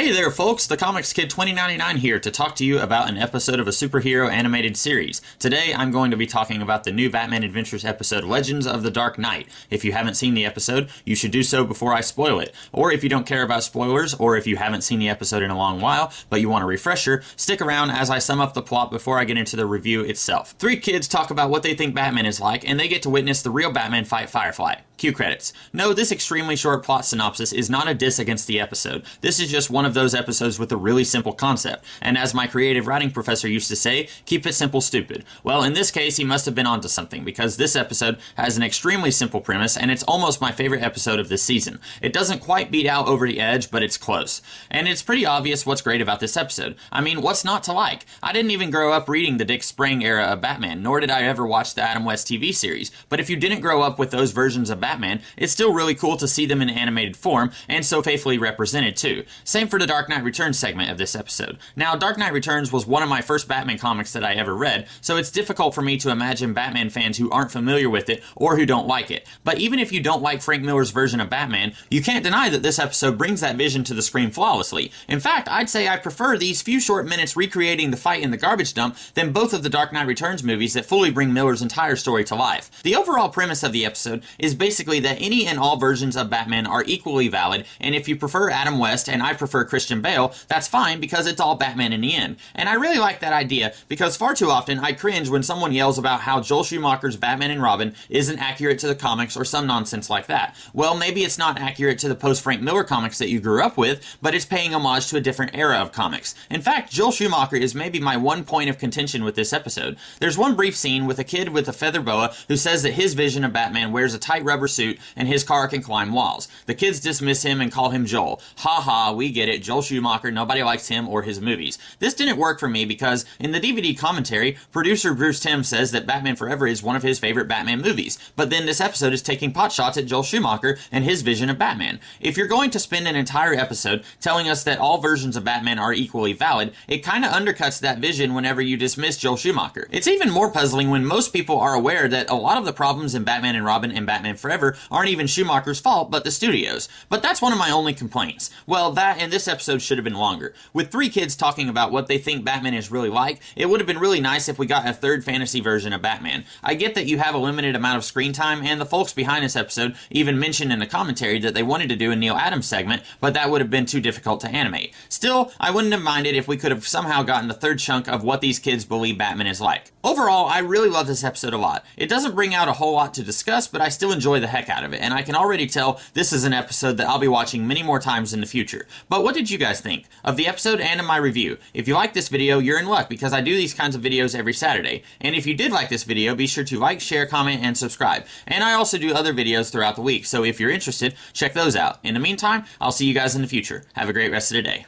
Hey there folks, the Comics Kid 2099 here to talk to you about an episode of a superhero animated series. Today I'm going to be talking about the new Batman Adventures episode Legends of the Dark Knight. If you haven't seen the episode, you should do so before I spoil it. Or if you don't care about spoilers, or if you haven't seen the episode in a long while, but you want a refresher, stick around as I sum up the plot before I get into the review itself. Three kids talk about what they think Batman is like, and they get to witness the real Batman fight Firefly. Cue credits. No, this extremely short plot synopsis is not a diss against the episode. This is just one of those episodes with a really simple concept. And as my creative writing professor used to say, keep it simple, stupid. Well, in this case, he must have been onto something, because this episode has an extremely simple premise, and it's almost my favorite episode of this season. It doesn't quite beat out Over the Edge, but it's close. And it's pretty obvious what's great about this episode. I mean, what's not to like? I didn't even grow up reading the Dick Sprang era of Batman, nor did I ever watch the Adam West TV series. But if you didn't grow up with those versions of Batman, it's still really cool to see them in animated form, and so faithfully represented too. Same for the Dark Knight Returns segment of this episode. Now, Dark Knight Returns was one of my first Batman comics that I ever read, so it's difficult for me to imagine Batman fans who aren't familiar with it or who don't like it. But even if you don't like Frank Miller's version of Batman, you can't deny that this episode brings that vision to the screen flawlessly. In fact, I'd say I prefer these few short minutes recreating the fight in the garbage dump than both of the Dark Knight Returns movies that fully bring Miller's entire story to life. The overall premise of the episode is basically that any and all versions of Batman are equally valid, and if you prefer Adam West and I prefer Christian Bale, that's fine because it's all Batman in the end. And I really like that idea because far too often I cringe when someone yells about how Joel Schumacher's Batman and Robin isn't accurate to the comics or some nonsense like that. Well, maybe it's not accurate to the post-Frank Miller comics that you grew up with, but it's paying homage to a different era of comics. In fact, Joel Schumacher is maybe my one point of contention with this episode. There's one brief scene with a kid with a feather boa who says that his vision of Batman wears a tight rubber suit and his car can climb walls. The kids dismiss him and call him Joel. Ha ha, we get it, Joel Schumacher, nobody likes him or his movies. This didn't work for me because in the DVD commentary, producer Bruce Timm says that Batman Forever is one of his favorite Batman movies, but then this episode is taking potshots at Joel Schumacher and his vision of Batman. If you're going to spend an entire episode telling us that all versions of Batman are equally valid, it kinda undercuts that vision whenever you dismiss Joel Schumacher. It's even more puzzling when most people are aware that a lot of the problems in Batman and Robin and Batman Forever aren't even Schumacher's fault, but the studio's. But that's one of my only complaints. Well, that and this episode should have been longer. With three kids talking about what they think Batman is really like, it would have been really nice if we got a third fantasy version of Batman. I get that you have a limited amount of screen time, and the folks behind this episode even mentioned in the commentary that they wanted to do a Neil Adams segment, but that would have been too difficult to animate. Still, I wouldn't have minded if we could have somehow gotten the third chunk of what these kids believe Batman is like. Overall, I really love this episode a lot. It doesn't bring out a whole lot to discuss, but I still enjoy the heck out of it, and I can already tell this is an episode that I'll be watching many more times in the future. But what did you guys think of the episode and of my review? If you like this video, you're in luck because I do these kinds of videos every Saturday. And if you did like this video, be sure to like, share, comment, and subscribe. And I also do other videos throughout the week, so if you're interested, check those out. In the meantime, I'll see you guys in the future. Have a great rest of the day.